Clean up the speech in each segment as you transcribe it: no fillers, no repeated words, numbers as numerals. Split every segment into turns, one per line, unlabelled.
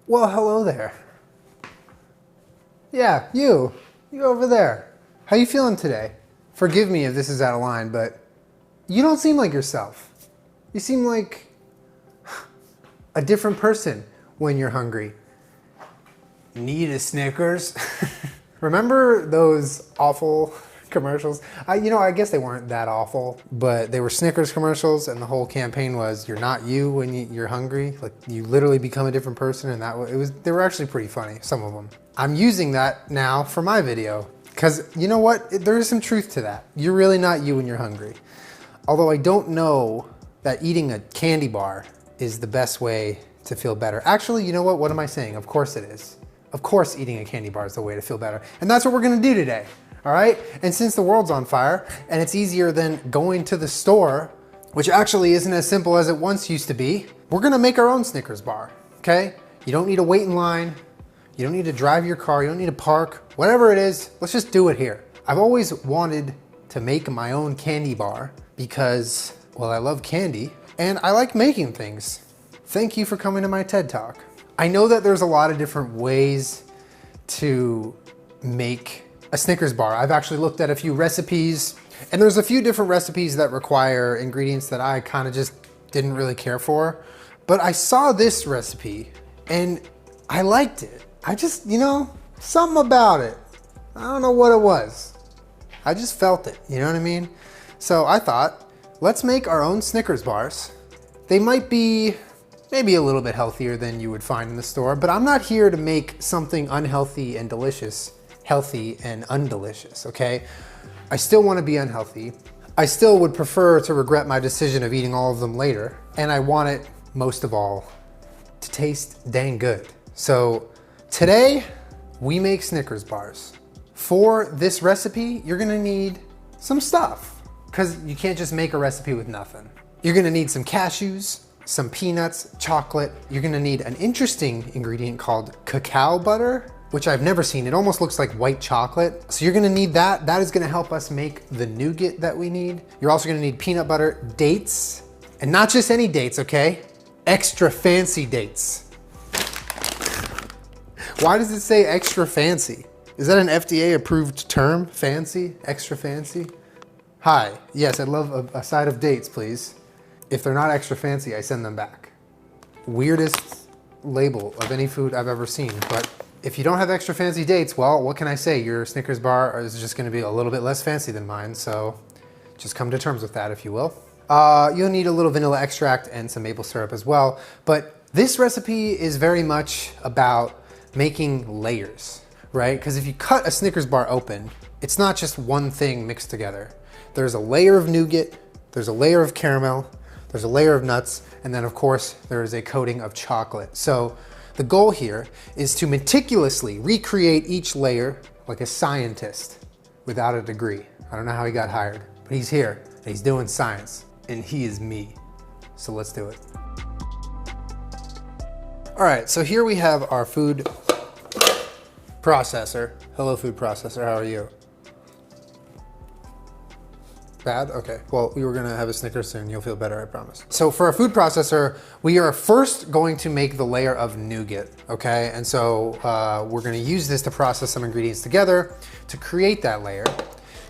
Well, hello there. Yeah, you over there. How you feeling today? Forgive me if this is out of line, but you don't seem like yourself. You seem like a different person when you're hungry. Need a Snickers? Remember those awful commercials? I guess they weren't that awful, but they were Snickers commercials, and the whole campaign was "You're not you when you're hungry." Like you literally become a different person, and they were actually pretty funny. Some of them. I'm using that now for my video because you know what? There is some truth to that. You're really not you when you're hungry. Although I don't know that eating a candy bar is the best way to feel better. Actually, you know what? What am I saying? Of course it is. Of course eating a candy bar is the way to feel better. And that's what we're gonna do today, all right? And since the world's on fire and it's easier than going to the store, which actually isn't as simple as it once used to be, we're gonna make our own Snickers bar, okay? You don't need to wait in line. You don't need to drive your car. You don't need to park. Whatever it is, let's just do it here. I've always wanted to make my own candy bar because, well, I love candy and I like making things. Thank you for coming to my TED Talk. I know that there's a lot of different ways to make a Snickers bar. I've actually looked at a few recipes, and there's a few different recipes that require ingredients that I kind of just didn't really care for. But I saw this recipe and I liked it. I just, something about it. I don't know what it was. I just felt it, you know what I mean? So I thought, let's make our own Snickers bars. They might be maybe a little bit healthier than you would find in the store, but I'm not here to make something unhealthy and delicious, healthy and undelicious, okay? I still want to be unhealthy. I still would prefer to regret my decision of eating all of them later, and I want it, most of all, to taste dang good. So today, we make Snickers bars. For this recipe, you're gonna need some stuff, because you can't just make a recipe with nothing. You're gonna need some cashews, some peanuts, chocolate. You're gonna need an interesting ingredient called cacao butter, which I've never seen. It almost looks like white chocolate. So you're gonna need that. That is gonna help us make the nougat that we need. You're also gonna need peanut butter, dates, and not just any dates, okay? Extra fancy dates. Why does it say extra fancy? Is that an FDA approved term? Fancy, extra fancy? Hi, yes, I'd love a side of dates, please. If they're not extra fancy, I send them back. Weirdest label of any food I've ever seen. But if you don't have extra fancy dates, well, what can I say? Your Snickers bar is just gonna be a little bit less fancy than mine, so just come to terms with that, if you will. You'll need a little vanilla extract and some maple syrup as well. But this recipe is very much about making layers, right? Because if you cut a Snickers bar open, it's not just one thing mixed together. There's a layer of nougat, there's a layer of caramel, there's a layer of nuts, and then of course there is a coating of chocolate. So the goal here is to meticulously recreate each layer like a scientist without a degree. I don't know how he got hired, but he's here and he's doing science, and he is me. So let's do it. All right, so here we have our food processor. Hello, food processor, how are you? Bad? Okay. Well, we were gonna have a Snickers soon. You'll feel better, I promise. So for our food processor, we are first going to make the layer of nougat, okay? And so we're gonna use this to process some ingredients together to create that layer.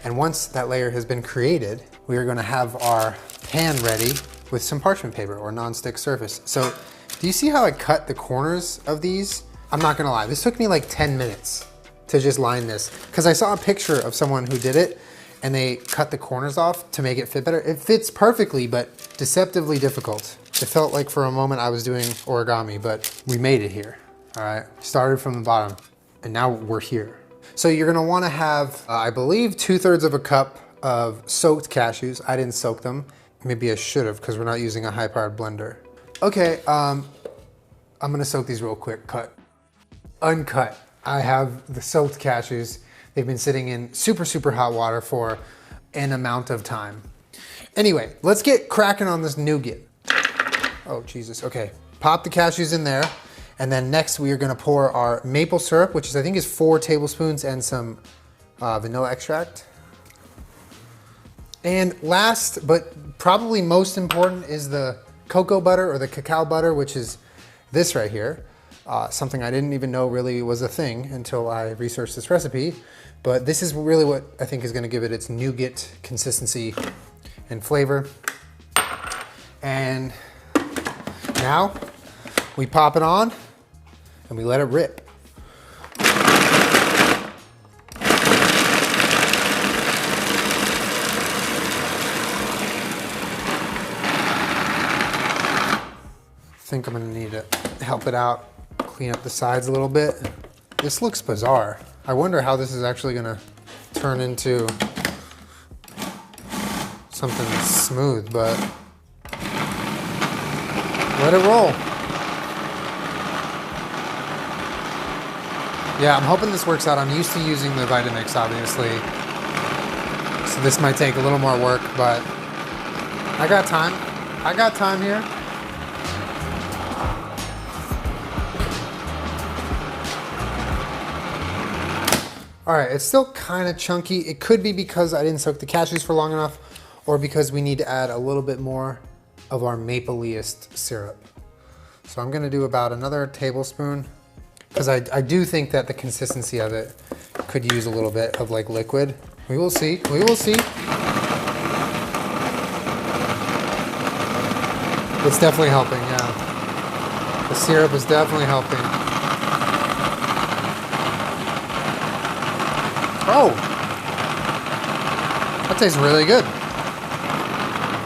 And once that layer has been created, we are gonna have our pan ready with some parchment paper or non-stick surface. So do you see how I cut the corners of these? I'm not gonna lie, this took me like 10 minutes to just line this because I saw a picture of someone who did it and they cut the corners off to make it fit better. It fits perfectly, but deceptively difficult. It felt like for a moment I was doing origami, but we made it here, all right? Started from the bottom, and now we're here. So you're gonna wanna have, I believe, 2/3 of a cup of soaked cashews. I didn't soak them. Maybe I should have, because we're not using a high-powered blender. Okay, I'm gonna soak these real quick, uncut. I have the soaked cashews. They've been sitting in super, super hot water for an amount of time. Anyway, let's get cracking on this nougat. Oh, Jesus, okay. Pop the cashews in there. And then next we are gonna pour our maple syrup, which I think is 4 tablespoons, and some vanilla extract. And last, but probably most important, is the cocoa butter or the cacao butter, which is this right here. something I didn't even know really was a thing until I researched this recipe. But this is really what I think is gonna give it its nougat consistency and flavor. And now we pop it on and we let it rip. I think I'm gonna need to help it out, clean up the sides a little bit. This looks bizarre. I wonder how this is actually gonna turn into something smooth, but let it roll. Yeah, I'm hoping this works out. I'm used to using the Vitamix, obviously, so this might take a little more work, but I got time. I got time here. All right, it's still kind of chunky. It could be because I didn't soak the cashews for long enough, or because we need to add a little bit more of our mapleyest syrup. So I'm gonna do about another tablespoon, because I do think that the consistency of it could use a little bit of like liquid. We will see, we will see. It's definitely helping, yeah. The syrup is definitely helping. Oh, that tastes really good.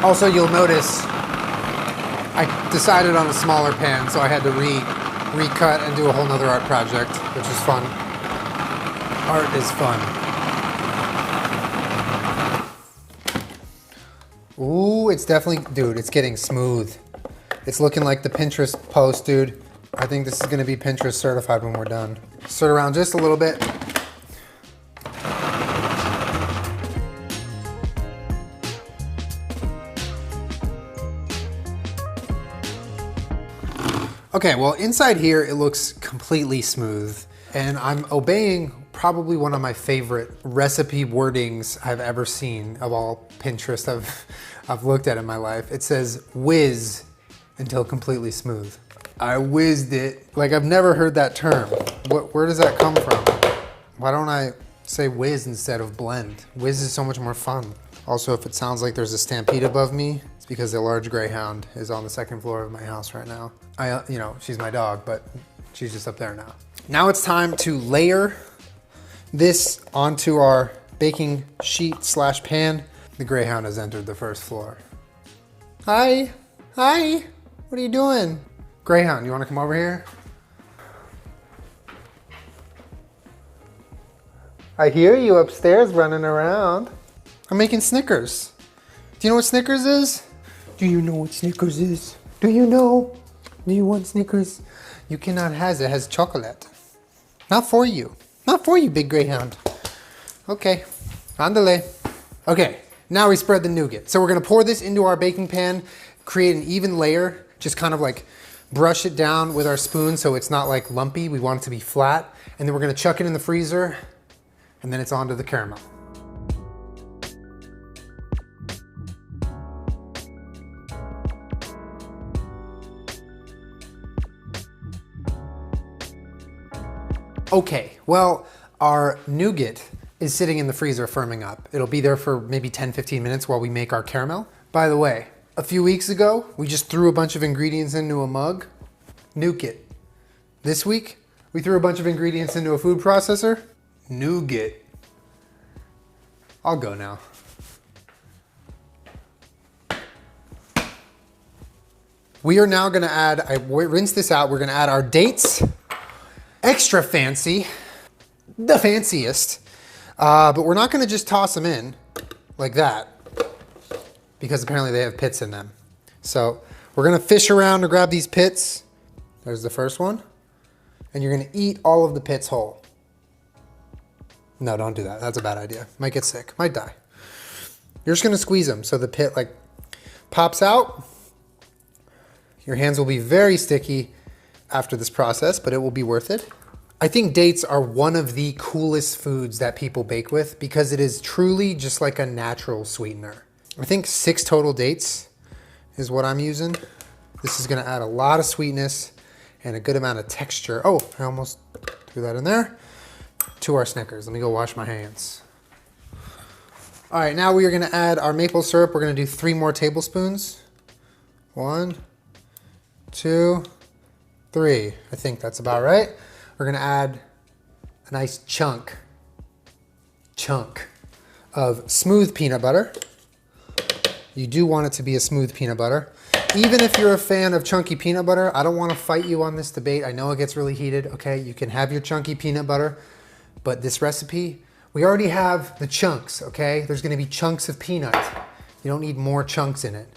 Also, you'll notice I decided on a smaller pan, so I had to recut and do a whole nother art project, which is fun. Art is fun. Ooh, it's definitely, dude, it's getting smooth. It's looking like the Pinterest post, dude. I think this is gonna be Pinterest certified when we're done. Stir around just a little bit. Okay, well, inside here, it looks completely smooth, and I'm obeying probably one of my favorite recipe wordings I've ever seen of all Pinterest I've looked at in my life. It says, whiz until completely smooth. I whizzed it. Like, I've never heard that term. Where does that come from? Why don't I say whiz instead of blend? Whiz is so much more fun. Also, if it sounds like there's a stampede above me, it's because a large greyhound is on the second floor of my house right now. You know, she's my dog, but she's just up there now. Now it's time to layer this onto our baking sheet / pan. The greyhound has entered the first floor. Hi, hi, what are you doing? Greyhound, you wanna come over here? I hear you upstairs running around. I'm making Snickers. Do you know what Snickers is? Do you know what Snickers is? Do you know? Do you want Snickers? You cannot have it. It has chocolate. Not for you. Not for you, big greyhound. Okay, andale. Okay, now we spread the nougat. So we're gonna pour this into our baking pan, create an even layer, just kind of like brush it down with our spoon so it's not like lumpy. We want it to be flat. And then we're gonna chuck it in the freezer, and then it's on to the caramel. Okay, well, our nougat is sitting in the freezer firming up. It'll be there for maybe 10-15 minutes while we make our caramel. By the way, a few weeks ago, we just threw a bunch of ingredients into a mug. Nougat. This week, we threw a bunch of ingredients into a food processor. Nougat. I'll go now. We are now gonna add, I rinsed this out, we're gonna add our dates. Extra fancy, the fanciest, but we're not gonna just toss them in like that because apparently they have pits in them. So we're gonna fish around to grab these pits. There's the first one. And you're gonna eat all of the pits whole. No, don't do that. That's a bad idea. Might get sick, might die. You're just gonna squeeze them so the pit like pops out. Your hands will be very sticky after this process, but it will be worth it. I think dates are one of the coolest foods that people bake with because it is truly just like a natural sweetener. I think 6 total dates is what I'm using. This is gonna add a lot of sweetness and a good amount of texture. Oh, I almost threw that in there. To our Snickers. Let me go wash my hands. All right, now we are gonna add our maple syrup. We're gonna do 3 more tablespoons. 1, 2, 3. I think that's about right. We're gonna add a nice chunk of smooth peanut butter. You do want it to be a smooth peanut butter. Even if you're a fan of chunky peanut butter, I don't want to fight you on this debate. I know it gets really heated, okay? You can have your chunky peanut butter, but this recipe, we already have the chunks, okay? There's gonna be chunks of peanut. You don't need more chunks in it.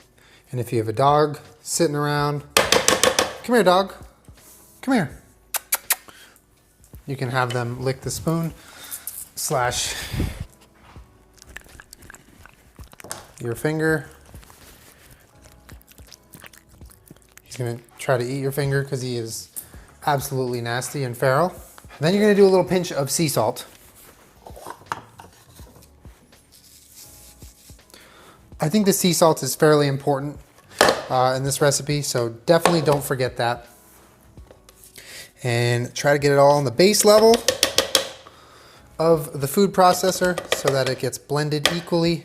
And if you have a dog sitting around, come here, dog. Come here. You can have them lick the spoon / your finger. He's gonna try to eat your finger because he is absolutely nasty and feral. And then you're gonna do a little pinch of sea salt. I think the sea salt is fairly important in this recipe, so definitely don't forget that. And try to get it all on the base level of the food processor so that it gets blended equally.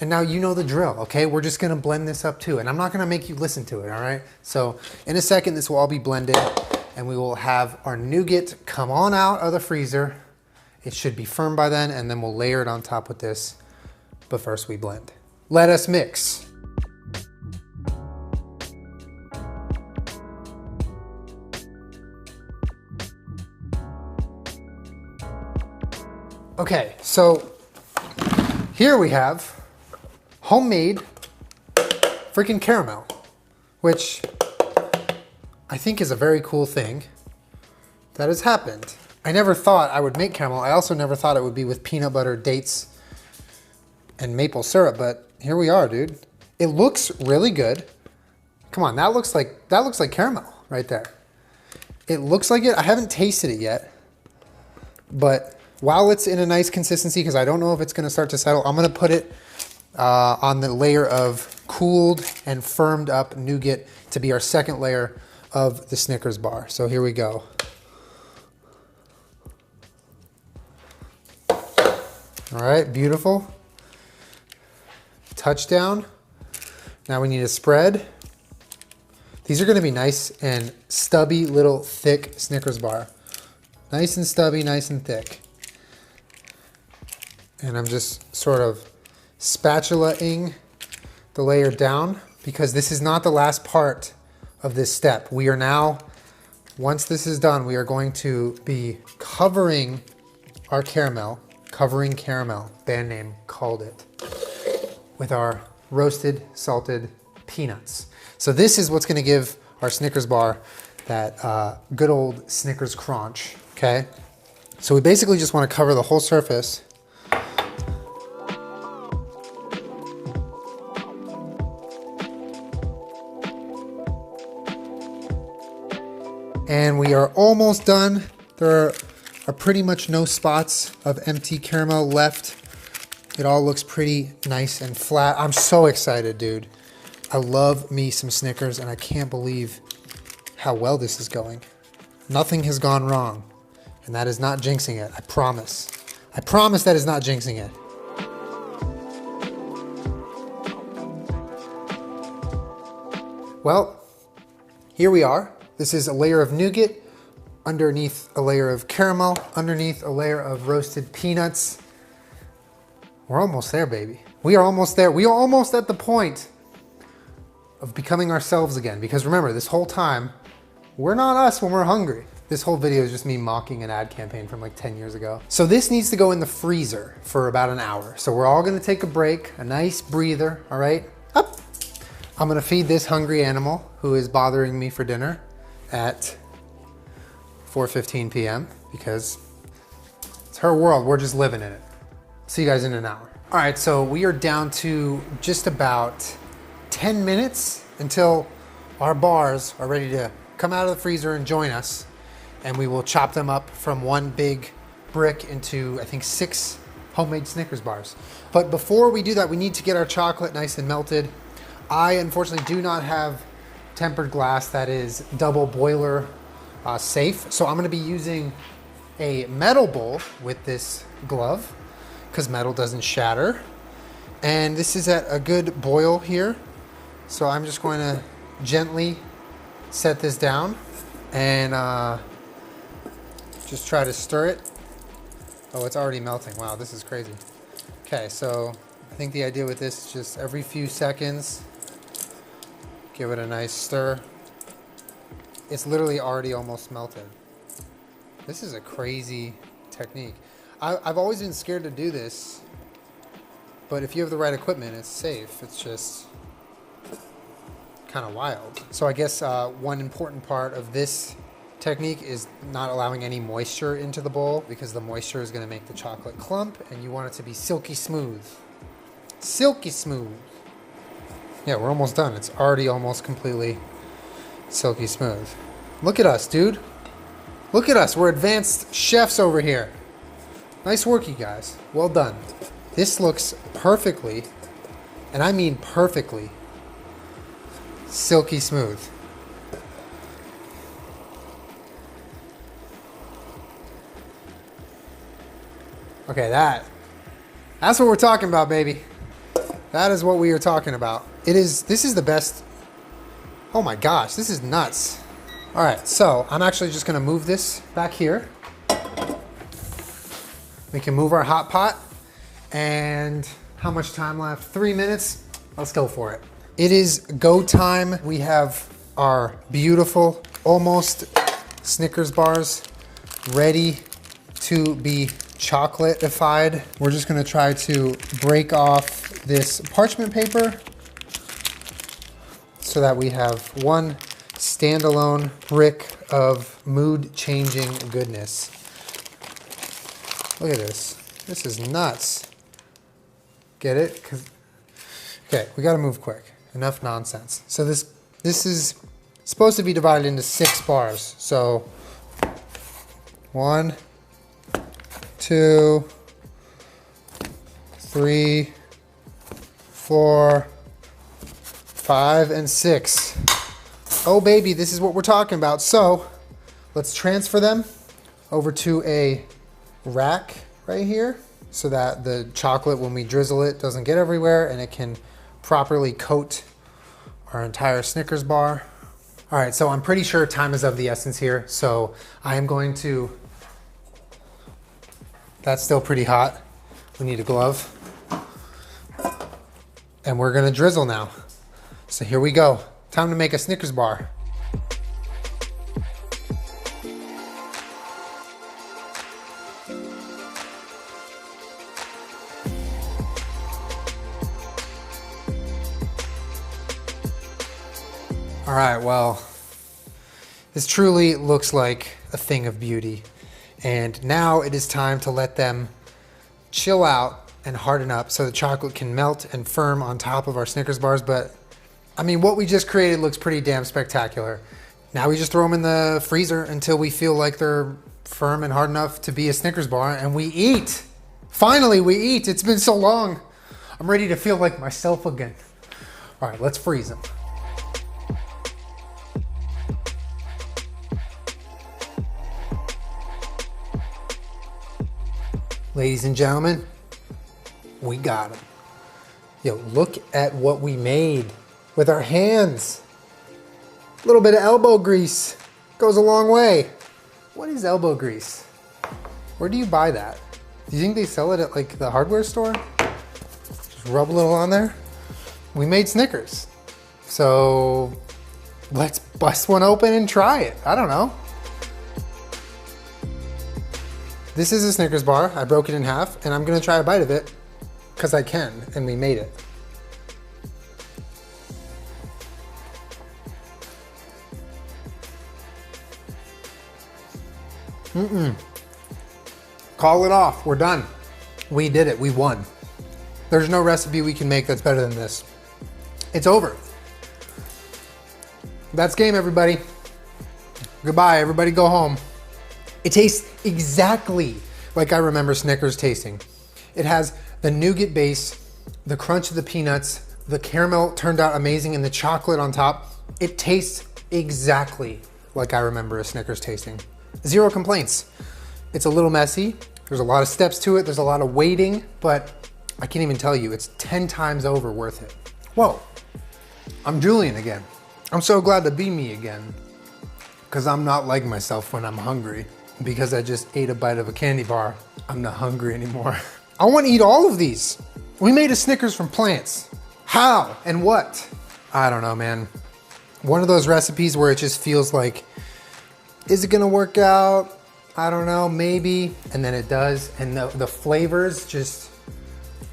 And now you know the drill, okay? We're just gonna blend this up too, and I'm not gonna make you listen to it, all right? So in a second, this will all be blended, and we will have our nougat come on out of the freezer. It should be firm by then, and then we'll layer it on top with this. But first we blend. Let us mix. Okay, so here we have homemade freaking caramel, which I think is a very cool thing that has happened. I never thought I would make caramel. I also never thought it would be with peanut butter, dates, and maple syrup, but here we are, dude. It looks really good. Come on, that looks like caramel right there. It looks like it. I haven't tasted it yet, but while it's in a nice consistency, because I don't know if it's gonna start to settle, I'm gonna put it on the layer of cooled and firmed up nougat to be our second layer of the Snickers bar. So here we go. All right, beautiful. Touchdown. Now we need a spread. These are gonna be nice and stubby little thick Snickers bar. Nice and stubby, nice and thick. And I'm just sort of spatula-ing the layer down because this is not the last part of this step. We are now, once this is done, we are going to be covering our caramel, band name called it, with our roasted salted peanuts. So this is what's gonna give our Snickers bar that good old Snickers crunch, okay? So we basically just wanna cover the whole surface. And we are almost done. There are pretty much no spots of empty caramel left. It all looks pretty nice and flat. I'm so excited, dude. I love me some Snickers, and I can't believe how well this is going. Nothing has gone wrong, and that is not jinxing it, I promise. I promise that is not jinxing it. Well, here we are. This is a layer of nougat, underneath a layer of caramel, underneath a layer of roasted peanuts. We're almost there, baby. We are almost there. We are almost at the point of becoming ourselves again. Because remember, this whole time, we're not us when we're hungry. This whole video is just me mocking an ad campaign from like 10 years ago. So this needs to go in the freezer for about an hour. So we're all gonna take a break, a nice breather, all right? Up. I'm gonna feed this hungry animal who is bothering me for dinner at 4:15 p.m. because it's her world. We're just living in it. See you guys in an hour. All right, so we are down to just about 10 minutes until our bars are ready to come out of the freezer and join us. And we will chop them up from one big brick into, I think, 6 homemade Snickers bars. But before we do that, we need to get our chocolate nice and melted. I unfortunately do not have tempered glass that is double boiler safe. So I'm gonna be using a metal bowl with this glove because metal doesn't shatter. And this is at a good boil here. So I'm just going to gently set this down and just try to stir it. Oh, it's already melting. Wow, this is crazy. Okay, so I think the idea with this is just every few seconds, give it a nice stir. It's literally already almost melted. This is a crazy technique. I've always been scared to do this, but if you have the right equipment, it's safe. It's just kind of wild. So I guess one important part of this technique is not allowing any moisture into the bowl, because the moisture is going to make the chocolate clump and you want it to be silky smooth. Silky smooth. Yeah, we're almost done. It's already almost completely silky smooth. Look at us, dude. Look at us. We're advanced chefs over here. Nice work, you guys. Well done. This looks perfectly, and I mean perfectly, silky smooth. Okay, that's what we're talking about, baby. That is what we are talking about. This is the best. Oh my gosh, this is nuts. All right, so I'm actually just gonna move this back here. We can move our hot pot. And how much time left? 3 minutes. Let's go for it. It is go time. We have our beautiful, almost Snickers bars ready to be chocolate-ified. We're just gonna try to break off this parchment paper so that we have one standalone brick of mood-changing goodness. Look at this. This is nuts. Get it? Okay, we gotta move quick. Enough nonsense. So this is supposed to be divided into 6 bars. So 1, 2, 3, 4, 5, and 6. Oh baby, this is what we're talking about. So let's transfer them over to a rack right here so that the chocolate, when we drizzle it, doesn't get everywhere and it can properly coat our entire Snickers bar. All right, so I'm pretty sure time is of the essence here. So I am going to, that's still pretty hot. We need a glove. And we're gonna drizzle now. So here we go. Time to make a Snickers bar. All right, well, this truly looks like a thing of beauty. And now it is time to let them chill out and harden up so the chocolate can melt and firm on top of our Snickers bars. But I mean, what we just created looks pretty damn spectacular. Now we just throw them in the freezer until we feel like they're firm and hard enough to be a Snickers bar, and we eat. Finally, we eat. It's been so long. I'm ready to feel like myself again. All right, let's freeze them. Ladies and gentlemen, we got them. Yo, look at what we made with our hands. A little bit of elbow grease goes a long way. What is elbow grease? Where do you buy that? Do you think they sell it at like the hardware store? Just rub a little on there. We made Snickers. So let's bust one open and try it. I don't know. This is a Snickers bar. I broke it in half and I'm gonna try a bite of it because I can, and we made it. Call it off, we're done. We did it, we won. There's no recipe we can make that's better than this. It's over. That's game, everybody. Goodbye, everybody go home. It tastes exactly like I remember Snickers tasting. It has the nougat base, the crunch of the peanuts, the caramel turned out amazing, and the chocolate on top. It tastes exactly like I remember a Snickers tasting. Zero complaints. It's a little messy. There's a lot of steps to it. There's a lot of waiting, but I can't even tell you, it's 10 times over worth it. Whoa, I'm Julian again. I'm so glad to be me again, because I'm not like myself when I'm hungry. Because I just ate a bite of a candy bar, I'm not hungry anymore. I want to eat all of these. We made a Snickers from plants. How and what? I don't know, man. One of those recipes where it just feels like, is it gonna work out? I don't know, maybe. And then it does. And the flavors just,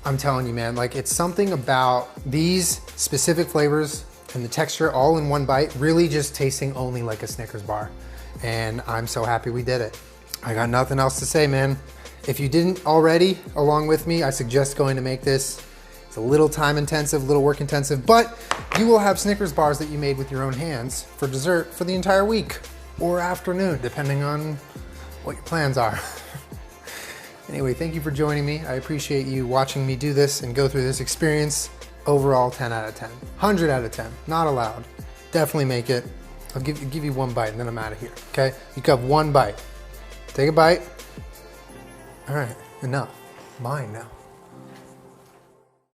I'm telling you, man, like it's something about these specific flavors and the texture all in one bite, really just tasting only like a Snickers bar. And I'm so happy we did it. I got nothing else to say, man. If you didn't already, along with me, I suggest going to make this. It's a little time intensive, a little work intensive, but you will have Snickers bars that you made with your own hands for dessert for the entire week or afternoon, depending on what your plans are. Anyway, thank you for joining me. I appreciate you watching me do this and go through this experience. Overall, 10 out of 10. 100 out of 10, not allowed. Definitely make it. I'll give you one bite and then I'm out of here, okay? You have one bite. Take a bite. All right, enough. Mine now.